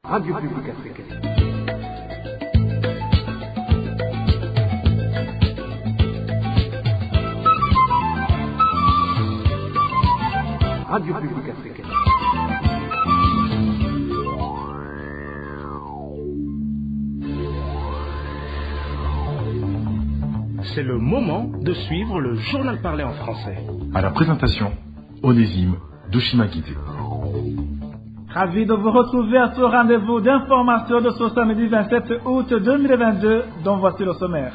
Radio Publique Africaine. Radio Publique Africaine. C'est le moment de suivre le journal parlé en français. À la présentation, Onésime Douchimakité. Ravi de vous retrouver à ce rendez-vous d'information de ce samedi 27 août 2022, dont voici le sommaire.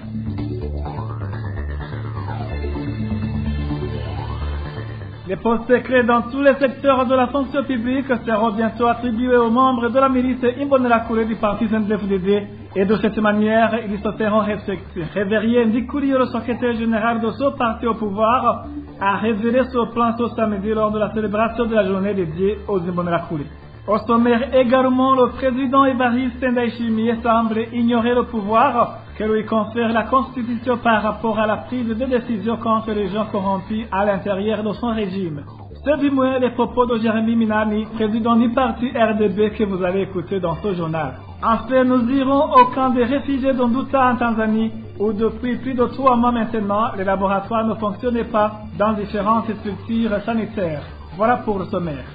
Les postes secrets dans tous les secteurs de la fonction publique seront bientôt attribués aux membres de la milice Imbonerakure du parti CNDD-FDD et de cette manière, ils se feront respecter. Révérien Ndikurio, le secrétaire général de ce parti au pouvoir, a révélé ce plan ce samedi lors de la célébration de la journée dédiée aux Imbonerakure. Au sommaire également, le président Évariste Ndayishimiye semble ignorer le pouvoir que lui confère la Constitution par rapport à la prise de décisions contre les gens corrompus à l'intérieur de son régime. C'est du moins les propos de Jérémy Minami, président du parti RDB, que vous allez écouter dans ce journal. Enfin, nous irons au camp des réfugiés d'Onduta en Tanzanie, où depuis plus de 3 mois maintenant, les laboratoires ne fonctionnaient pas dans différentes structures sanitaires. Voilà pour le sommaire.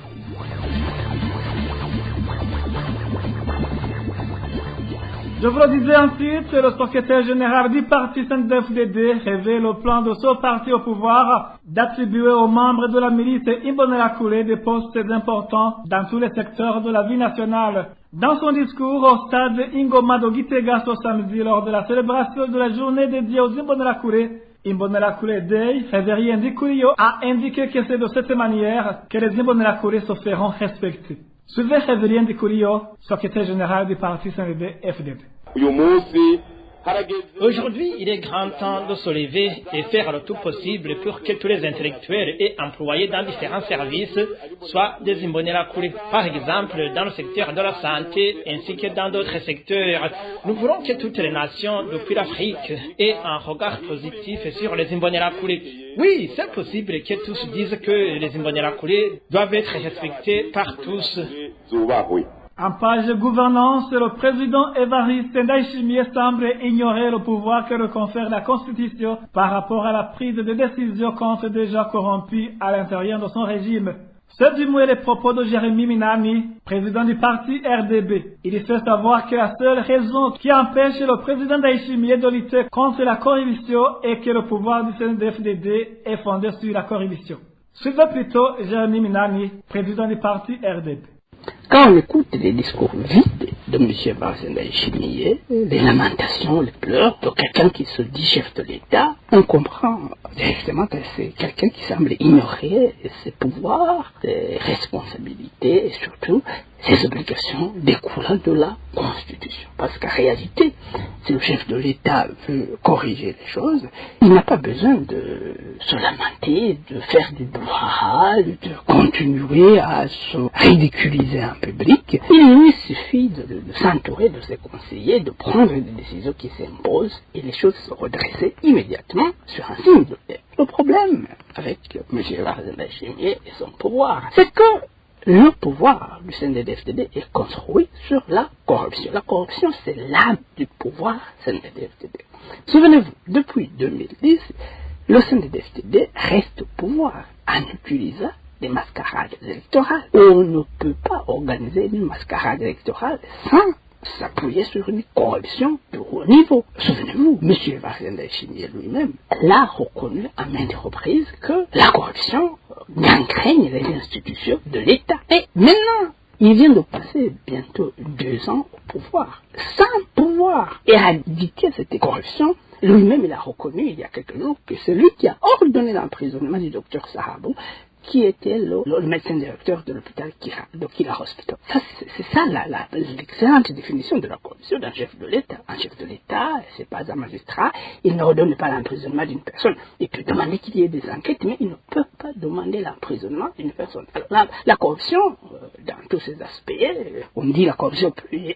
Je vous le disais ensuite, le secrétaire général du parti CNDD-FDD révèle le plan de ce parti au pouvoir d'attribuer aux membres de la milice Imbonerakure des postes importants dans tous les secteurs de la vie nationale. Dans son discours au stade Ingoma de Gitega ce samedi lors de la célébration de la journée dédiée aux Imbonerakure Day, Révérien Ndikurio a indiqué que c'est de cette manière que les Imbonerakure se feront respecter. Suivez Révérien Ndikurio, secrétaire général du parti CNDD-FDD. Aujourd'hui, il est grand temps de se lever et faire le tout possible pour que tous les intellectuels et employés dans différents services soient des Imbonerakure. Par exemple, dans le secteur de la santé ainsi que dans d'autres secteurs. Nous voulons que toutes les nations depuis l'Afrique aient un regard positif sur les Imbonerakure. Oui, c'est possible que tous disent que les Imbonerakure doivent être respectés par tous. En page gouvernance, le président Évariste Ndayishimiye semble ignorer le pouvoir que le confère la Constitution par rapport à la prise de décisions contre des gens corrompus à l'intérieur de son régime. C'est du moins les propos de Jérémy Minami, président du parti RDB. Il fait savoir que la seule raison qui empêche le président Ndayishimiye de lutter contre la corruption est que le pouvoir du CNDD-FDD est fondé sur la corruption. Suivez plutôt Jérémy Minami, président du parti RDB. Quand on écoute les discours vides de M. Évariste Ndayishimiye, les lamentations, les pleurs de quelqu'un qui se dit chef de l'État, on comprend directement que c'est quelqu'un qui semble ignorer ses pouvoirs, ses responsabilités et surtout ses obligations découlant de la Constitution. Parce qu'en réalité, si le chef de l'État veut corriger les choses, il n'a pas besoin de se lamenter, de faire du brouhaha, de continuer à se ridiculiser en public. Il lui suffit de s'entourer de ses conseillers, de prendre des décisions qui s'imposent et les choses se redresser immédiatement sur un signe de terre. Le problème avec M. Évariste Ndayishimiye et son pouvoir, c'est que le pouvoir du CNDD-FDD est construit sur la corruption. La corruption, c'est l'âme du pouvoir CNDD-FDD. Souvenez-vous, depuis 2010, le CNDD-FDD reste au pouvoir en utilisant des mascarades électorales. On ne peut pas organiser une mascarade électorale sans s'appuyer sur une corruption de haut niveau. Souvenez-vous, M. Évariste Ndayishimiye lui-même l'a reconnu à maintes reprises que la corruption gangrène les institutions de l'État. Et maintenant, il vient de passer bientôt 2 ans au pouvoir, sans pouvoir éradiquer cette corruption. Lui-même, il a reconnu il y a quelques jours que c'est lui qui a ordonné l'emprisonnement du docteur Sahabou, qui était le médecin directeur de l'hôpital de Kira Hospital. C'est ça l'excellente définition de la corruption d'un chef de l'État. Un chef de l'État, c'est pas un magistrat, il ne ordonne pas l'emprisonnement d'une personne. Il peut demander qu'il y ait des enquêtes, mais il ne peut pas demander l'emprisonnement d'une personne. Alors la corruption dans tous ces aspects. On dit la corruption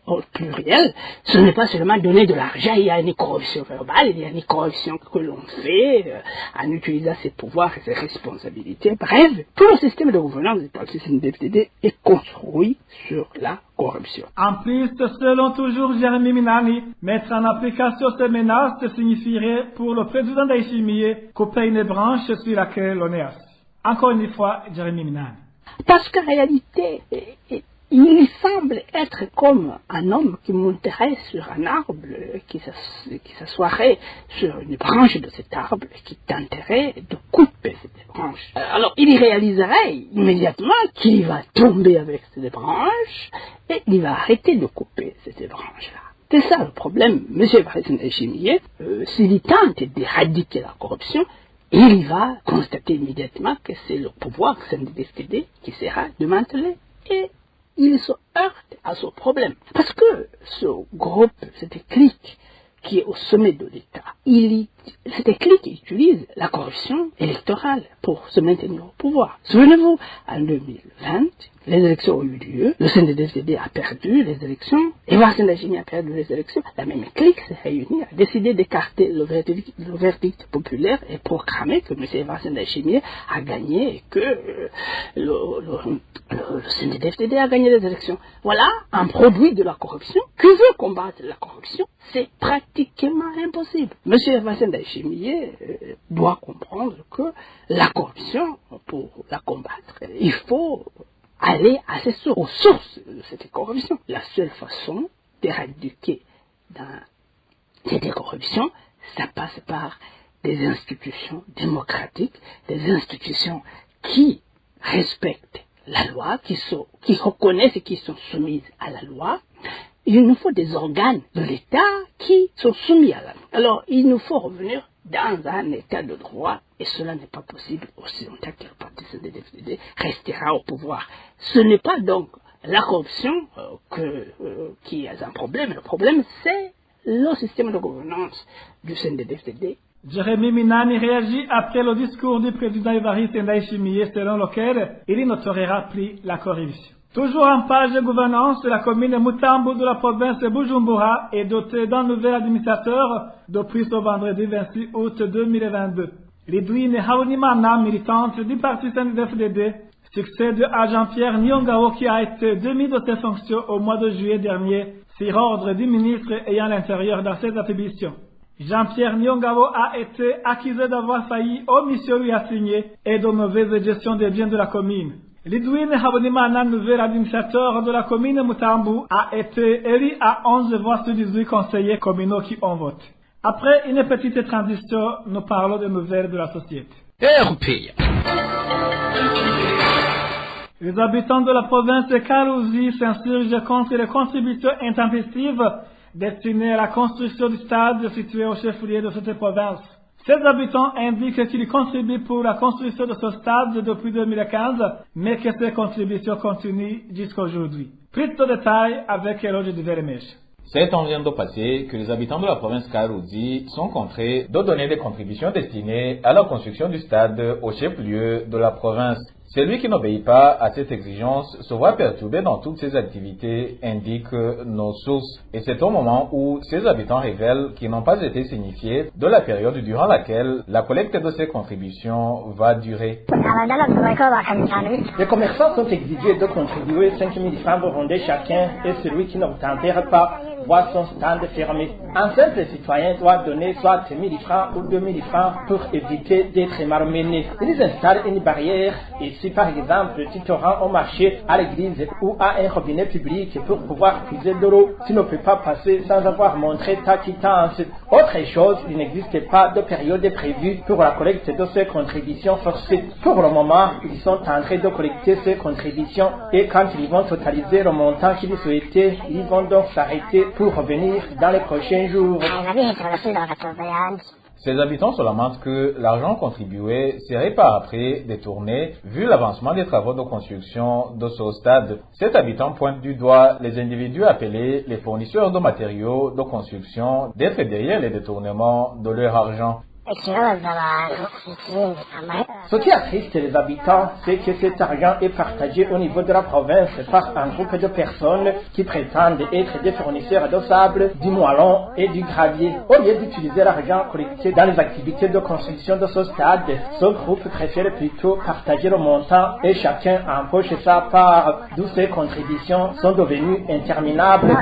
au pluriel. Ce n'est pas seulement donner de l'argent, il y a une corruption verbale, il y a une corruption que l'on fait en utilisant ses pouvoirs et ses responsabilités. Bref, tout le système de gouvernance du parti CNDD-FDD est construit sur la corruption. En plus, selon toujours Jérémy Minani, mettre en application ces menaces signifierait pour le président Ndayishimiye couper une branche sur laquelle on est assis. Encore une fois, Jérémy Minani. Parce qu'en réalité, il semble être comme un homme qui monterait sur un arbre, qui s'assoirait sur une branche de cet arbre, qui tenterait de couper cette branche. Alors, il réaliserait immédiatement qu'il va tomber avec cette branche et il va arrêter de couper cette branche-là. C'est ça le problème. M. Evariste Ndayishimiye, s'il tente d'éradiquer la corruption, il va constater immédiatement que c'est le pouvoir CNDD-FDD qui sera démantelé. Et il se heurte à ce problème. Parce que ce groupe, cette clique qui est au sommet de l'État, cette clique utilise la corruption électorale pour se maintenir au pouvoir. Souvenez-vous, en 2020, les élections ont eu lieu, le CNDD-FDD a perdu les élections, Evariste Ndayishimiye a perdu les élections, la même clique s'est réunie, a décidé d'écarter le verdict populaire et proclamer que M. Evariste Ndayishimiye a gagné et que le CNDD-FDD a gagné les élections. Voilà un produit de la corruption. Qui veut combattre la corruption? C'est pratiquement impossible. M. Evariste Ndayishimiye doit comprendre que la corruption, pour la combattre, il faut aller aux sources de cette corruption. La seule façon d'éradiquer cette corruption, ça passe par des institutions démocratiques, des institutions qui respectent la loi, qui reconnaissent et qui sont soumises à la loi. Il nous faut des organes de l'État qui sont soumis à la loi. Alors, il nous faut revenir dans un état de droit, et cela n'est pas possible aussi longtemps que le parti CNDD-FDD restera au pouvoir. Ce n'est pas donc la corruption qui est un problème. Le problème, c'est le système de gouvernance du CNDD-FDD. Jérémy Minani réagit après le discours du président Evariste Ndayishimiye selon lequel il ne tolérera plus la corruption. Toujours en page de gouvernance, la commune Mutambu de la province de Bujumbura est dotée d'un nouvel administrateur depuis ce vendredi 26 août 2022. Lidwine Haunimana, militante du parti CNDD-FDD, succède à Jean-Pierre Nyongao qui a été démis de ses fonctions au mois de juillet dernier sur ordre du ministre ayant l'intérieur dans ses attributions. Jean-Pierre Nyongao a été accusé d'avoir failli aux missions lui assignées et de mauvaise gestion des biens de la commune. Lidwine Habonimana, nouvel administrateur de la commune Mutambu, a été élu à 11 voix sur 18 conseillers communaux qui ont voté. Après une petite transition, nous parlons des nouvelles de la société. Les habitants de la province de Kalouzi s'insurgent contre les contributions intempestives destinées à la construction du stade situé au chef-lieu de cette province. Ces habitants indiquent qu'ils contribuent pour la construction de ce stade depuis 2015, mais que ces contributions continuent jusqu'à aujourd'hui. Plus de détails avec Eloge de Vermèche. C'est en vient de passer que les habitants de la province Kalouzi sont contraints de donner des contributions destinées à la construction du stade au chef-lieu de la province. Celui qui n'obéit pas à cette exigence se voit perturbé dans toutes ses activités, indiquent nos sources. Et c'est au moment où ces habitants révèlent qu'ils n'ont pas été signifiés de la période durant laquelle la collecte de ces contributions va durer. Les commerçants sont exigés de contribuer 5 000 francs burundais chacun et celui qui n'obtempère pas voit son stand fermé. Un simple citoyen doit donner soit 1 000 francs ou 2 000 francs pour éviter d'être malmené. Ils installent une barrière et si par exemple tu te rends au marché, à l'église ou à un robinet public pour pouvoir puiser de l'eau, tu ne peux pas passer sans avoir montré ta quittance. Autre chose, il n'existe pas de période prévue pour la collecte de ces contributions forcées. Pour le moment, ils sont en train de collecter ces contributions et quand ils vont totaliser le montant qu'ils souhaitaient, ils vont donc s'arrêter pour revenir dans les prochains jours. Ces habitants se lamentent que l'argent contribué serait par après détourné vu l'avancement des travaux de construction de ce stade. Cet habitant pointe du doigt les individus appelés les fournisseurs de matériaux de construction d'être derrière les détournements de leur argent. Ce qui attriste les habitants, c'est que cet argent est partagé au niveau de la province par un groupe de personnes qui prétendent être des fournisseurs de sable, du moellon et du gravier. Au lieu d'utiliser l'argent collecté dans les activités de construction de ce stade, ce groupe préfère plutôt partager le montant et chacun empoche sa part, d'où ces contributions sont devenues interminables.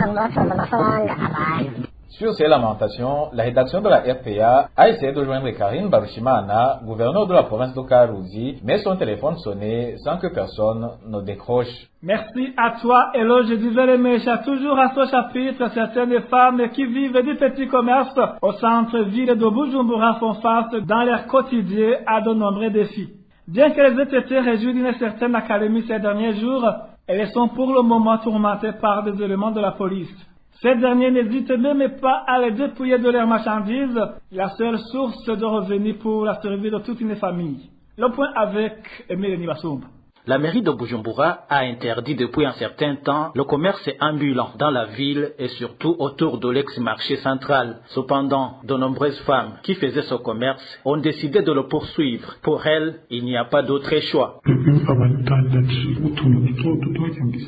Sur ces lamentations, la rédaction de la RPA a essayé de joindre Karine Barushimana, gouverneur de la province de Karouzi, mais son téléphone sonnait sans que personne ne décroche. Merci à toi, Elo. Je disais les méchants, toujours à ce chapitre, certaines femmes qui vivent du petit commerce au centre-ville de Bujumbura font face dans leur quotidien à de nombreux défis. Bien qu'elles aient été réjouies d'une certaine accalmie ces derniers jours, elles sont pour le moment tourmentées par des éléments de la police. Ces derniers n'hésitent même pas à les dépouiller de leurs marchandises, la seule source de revenus pour la survie de toute une famille. Le point avec Emile Nibasumba. La mairie de Bujumbura a interdit depuis un certain temps le commerce ambulant dans la ville et surtout autour de l'ex-marché central. Cependant, de nombreuses femmes qui faisaient ce commerce ont décidé de le poursuivre. Pour elles, il n'y a pas d'autre choix.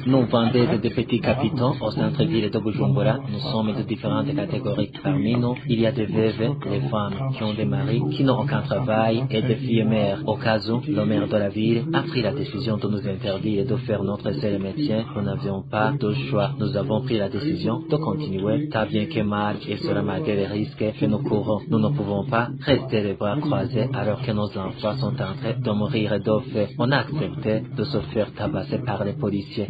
Nous vendons des petits capitaux au centre-ville de Bujumbura. Nous sommes de différentes catégories. Parmi nous, il y a des veuves, des femmes qui ont des maris, qui n'ont aucun travail et des filles mères. Au cas où, le maire de la ville a pris la décision de nous interdire de faire notre seul métier. Nous n'avions pas de choix. Nous avons pris la décision de continuer, tant bien que mal, et cela malgré les risques que nous courons. Nous ne pouvons pas rester les bras croisés alors que nos enfants sont en train de mourir de faim. On a accepté de se faire tabasser par les policiers.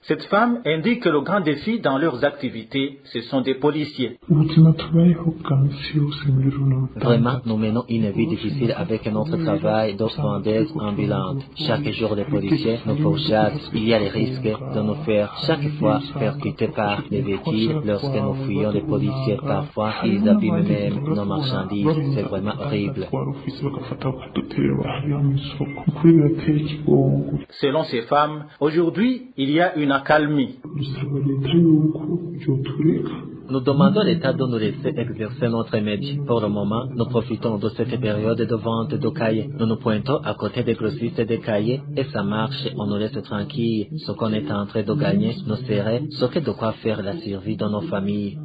Cette femme indique que le grand défi dans leurs activités, ce sont des policiers. Vraiment, nous menons une vie difficile avec notre travail de vendeuse ambulante. Chaque jour, les policiers nous pourchassent. Il y a les risques de nous faire chaque fois percuter par les véhicules lorsque nous fuyons les policiers. Parfois, ils abîment même nos marchandises. C'est vraiment horrible. Selon ces femmes, aujourd'hui, il y a une accalmie. Nous demandons à l'État de nous laisser exercer notre métier. Pour le moment, nous profitons de cette période de vente de cahiers. Nous nous pointons à côté des grossistes de cahiers et ça marche, on nous laisse tranquille. Ce qu'on est en train de gagner nous serait ce que de quoi faire la survie de nos familles.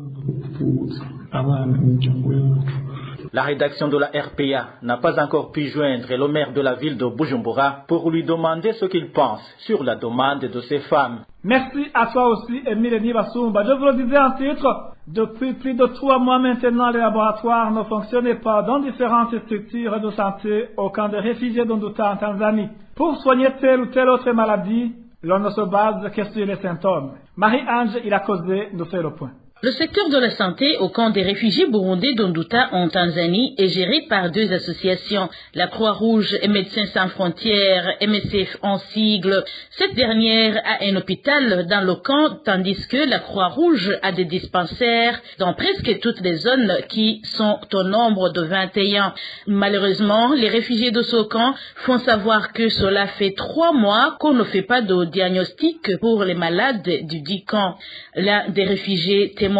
La rédaction de la RPA n'a pas encore pu joindre le maire de la ville de Bujumbura pour lui demander ce qu'il pense sur la demande de ces femmes. Merci à toi aussi, Emile Nibasumba. Je vous le disais en titre, depuis plus de 3 mois maintenant, les laboratoires ne fonctionnaient pas dans différentes structures de santé au camp de réfugiés d'Onduta en Tanzanie. Pour soigner telle ou telle autre maladie, l'on ne se base que sur les symptômes. Marie-Ange Irakozé nous fait le point. Le secteur de la santé au camp des réfugiés burundais d'Onduta en Tanzanie est géré par 2 associations, la Croix-Rouge et Médecins sans frontières, MSF en sigle. Cette dernière a un hôpital dans le camp, tandis que la Croix-Rouge a des dispensaires dans presque toutes les zones qui sont au nombre de 21. Malheureusement, les réfugiés de ce camp font savoir que cela fait 3 mois qu'on ne fait pas de diagnostic pour les malades du dit camp. L'un des réfugiés témoigne.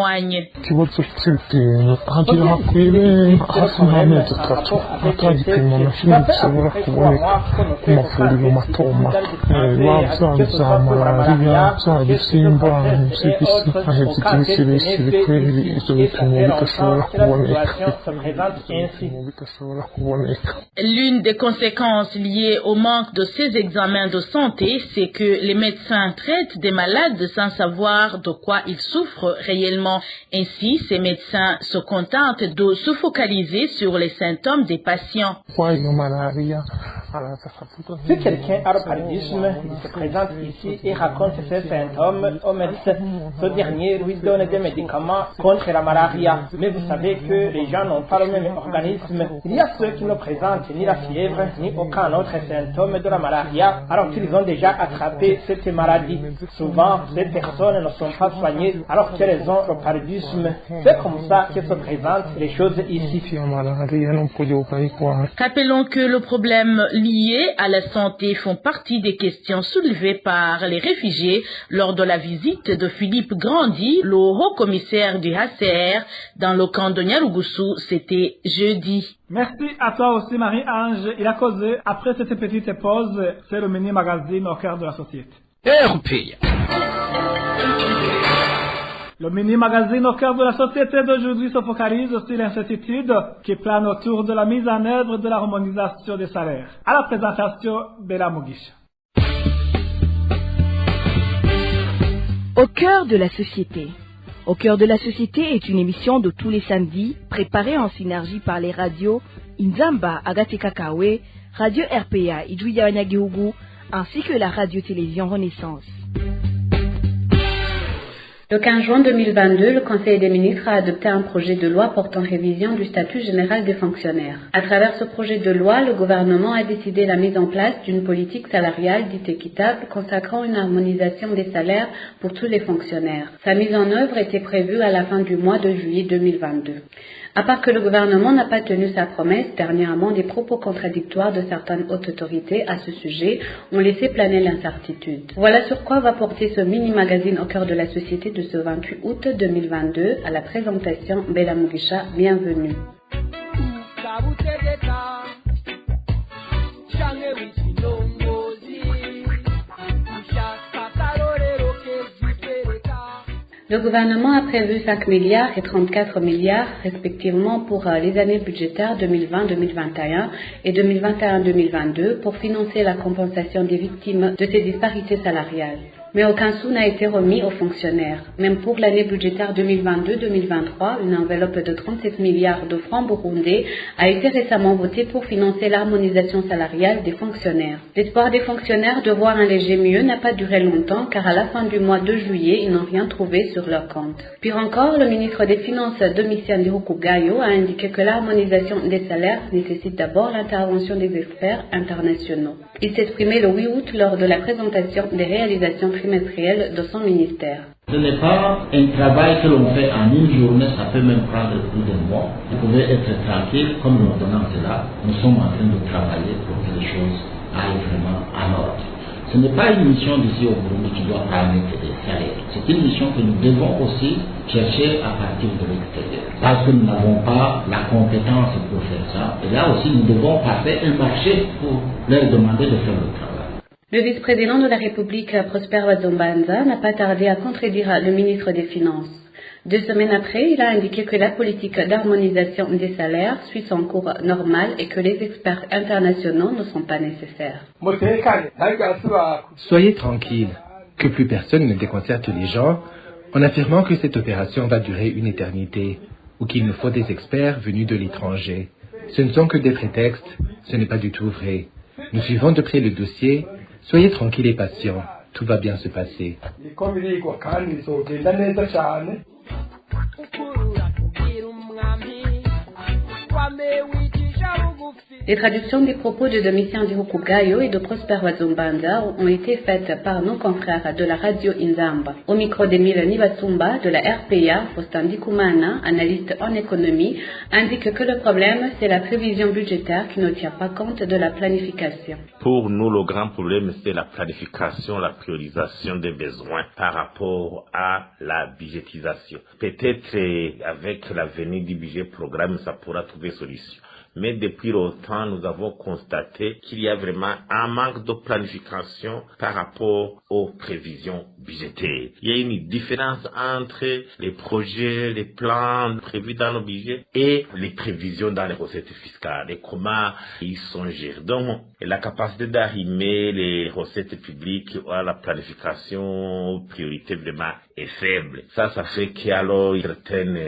L'une des conséquences liées au manque de ces examens de santé, c'est que les médecins traitent des malades sans savoir de quoi ils souffrent réellement. Ainsi, ces médecins se contentent de se focaliser sur les symptômes des patients. Si quelqu'un a le paludisme, il se présente ici et raconte ses symptômes au médecin. Ce dernier lui donne des médicaments contre la malaria. Mais vous savez que les gens n'ont pas le même organisme. Il y a ceux qui ne présentent ni la fièvre, ni aucun autre symptôme de la malaria, alors qu'ils ont déjà attrapé cette maladie. Souvent, ces personnes ne sont pas soignées alors qu'elles ont notre paradigme. C'est comme ça que se présentent les choses ici. Rappelons que le problème lié à la santé font partie des questions soulevées par les réfugiés lors de la visite de Philippe Grandi, le haut-commissaire du HCR, dans le camp de Nyarugusu, c'était jeudi. Merci à toi aussi Marie-Ange. Il a causé, après cette petite pause, c'est le mini magazine au cœur de la société. Le mini-magazine au cœur de la société d'aujourd'hui se focalise sur l'incertitude qui plane autour de la mise en œuvre de la harmonisation des salaires. À la présentation, Bella Mugisha. Au cœur de la société. Au cœur de la société est une émission de tous les samedis, préparée en synergie par les radios Inzamba Agatekakawe, Radio RPA Idouya Nyagihugu, ainsi que la radio-télévision Renaissance. Le 15 juin 2022, le Conseil des ministres a adopté un projet de loi portant révision du statut général des fonctionnaires. À travers ce projet de loi, le gouvernement a décidé la mise en place d'une politique salariale dite équitable consacrant une harmonisation des salaires pour tous les fonctionnaires. Sa mise en œuvre était prévue à la fin du mois de juillet 2022. À part que le gouvernement n'a pas tenu sa promesse, dernièrement, des propos contradictoires de certaines hautes autorités à ce sujet ont laissé planer l'incertitude. Voilà sur quoi va porter ce mini-magazine au cœur de la société de ce 28 août 2022. À la présentation, Bella Mugisha, bienvenue. Le gouvernement a prévu 5 milliards et 34 milliards respectivement pour les années budgétaires 2020-2021 et 2021-2022 pour financer la compensation des victimes de ces disparités salariales. Mais aucun sou n'a été remis aux fonctionnaires. Même pour l'année budgétaire 2022-2023, une enveloppe de 37 milliards de francs burundais a été récemment votée pour financer l'harmonisation salariale des fonctionnaires. L'espoir des fonctionnaires de voir un léger mieux n'a pas duré longtemps car à la fin du mois de juillet, ils n'ont rien trouvé sur leur compte. Pire encore, le ministre des Finances Domitien Ndirukugayo a indiqué que l'harmonisation des salaires nécessite d'abord l'intervention des experts internationaux. Il s'exprimait le 8 août lors de la présentation des réalisations trimestrielles de son ministère. Ce n'est pas un travail que l'on fait en une journée, ça peut même prendre plus d'un mois. Vous pouvez être tranquille, comme l'ordonnance est là, nous sommes en train de travailler pour que les choses aillent vraiment en ordre. Ce n'est pas une mission d'ici au Burundi qui doit paraître des salaires. C'est une mission que nous devons aussi chercher à partir de l'extérieur. Parce que nous n'avons pas la compétence pour faire ça. Et là aussi, nous devons passer un marché pour leur demander de faire le travail. Le vice-président de la République, Prosper Bazombanza, n'a pas tardé à contredire le ministre des Finances. 2 semaines après, il a indiqué que la politique d'harmonisation des salaires suit son cours normal et que les experts internationaux ne sont pas nécessaires. Soyez tranquille, que plus personne ne déconcerte les gens en affirmant que cette opération va durer une éternité ou qu'il nous faut des experts venus de l'étranger. Ce ne sont que des prétextes, ce n'est pas du tout vrai. Nous suivons de près le dossier, soyez tranquille et patient, tout va bien se passer. Les traductions des propos de Domitien Ndirukugayo et de Prosper Bazombanza ont été faites par nos confrères de la radio Inzamba. Au micro d'Emile Nibasumba de la RPA, Faustin Ndikumana, analyste en économie, indique que le problème, c'est la prévision budgétaire qui ne tient pas compte de la planification. Pour nous, le grand problème, c'est la planification, la priorisation des besoins par rapport à la budgétisation. Peut-être avec la venue du budget programme, ça pourra trouver solution. Mais depuis longtemps, nous avons constaté qu'il y a vraiment un manque de planification par rapport aux prévisions budgétaires. Il y a une différence entre les projets, les plans prévus dans le budget et les prévisions dans les recettes fiscales et comment ils sont gérés. Donc, la capacité d'arrimer les recettes publiques à la planification priorité vraiment est faible. Ça fait qu'il y a alors certaines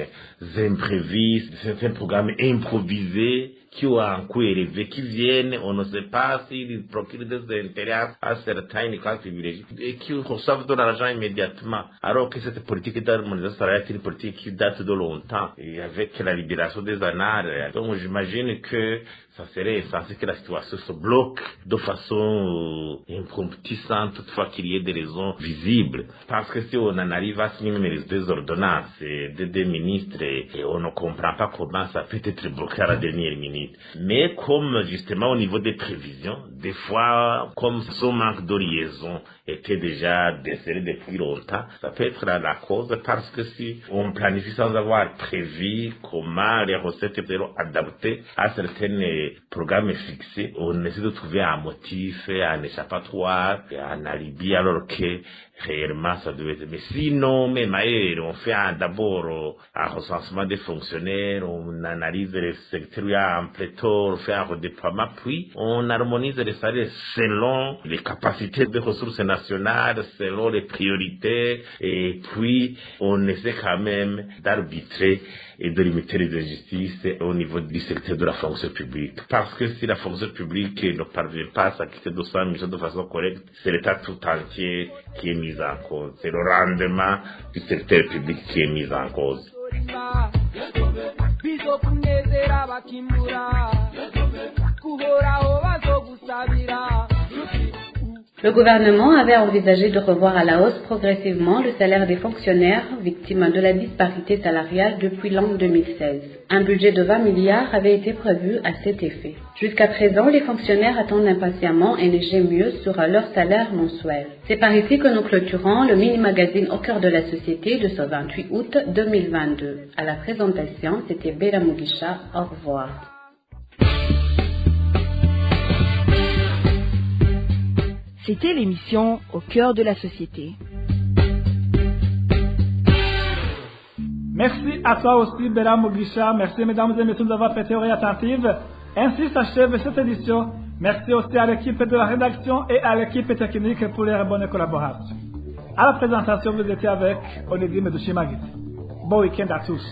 imprévus, certains programmes improvisés qui ont un coût élevé, qui viennent, on ne sait pas s'ils procurent des intérêts à certains cas privilégiés et qui reçoivent de l'argent immédiatement. Alors que cette politique d'harmonisation salariale est une politique qui date de longtemps et avec la libération des annales. Donc j'imagine que ça serait censé que la situation se bloque de façon impromptissante, toutefois qu'il y ait des raisons visibles. Parce que si on en arrive à signer les deux ordonnances des deux ministres et on ne comprend pas comment ça peut être bloqué à la dernière minute. Mais comme justement au niveau des prévisions, des fois, comme ce manque de liaison était déjà décelé depuis longtemps, ça peut être la cause, parce que si on planifie sans avoir prévu comment les recettes seront adaptées à certains programmes fixés, on essaie de trouver un motif, un échappatoire, un alibi, alors que réellement ça devait être. Mais sinon, même ailleurs, on fait d'abord un recensement des fonctionnaires, on analyse les secteurs où il y a un pléthore, on fait un redéploiement, puis on harmonise les salaires selon les capacités de ressources nationales, selon les priorités, et puis on essaie quand même d'arbitrer et de limiter les injustices au niveau du secteur de la fonction publique. Parce que si la fonction publique ne parvient pas à s'acquitter de sa mission de façon correcte, c'est l'État tout entier qui est mis en cause. C'est le rendement du secteur public qui est mis en cause. Le gouvernement avait envisagé de revoir à la hausse progressivement le salaire des fonctionnaires victimes de la disparité salariale depuis l'an 2016. Un budget de 20 milliards avait été prévu à cet effet. Jusqu'à présent, les fonctionnaires attendent impatiemment un léger mieux sur leur salaire mensuel. C'est par ici que nous clôturons le mini-magazine Au cœur de la société de ce 28 août 2022. À la présentation, c'était Bella Mugisha. Au revoir. C'était l'émission Au cœur de la société. Merci à toi aussi, Bella Mugisha. Merci, mesdames et messieurs, d'avoir prêté oreille attentive. Ainsi s'achève cette édition. Merci aussi à l'équipe de la rédaction et à l'équipe technique pour les bonnes collaborations. À la présentation, vous étiez avec Onedim Dushimagit. Bon week-end à tous.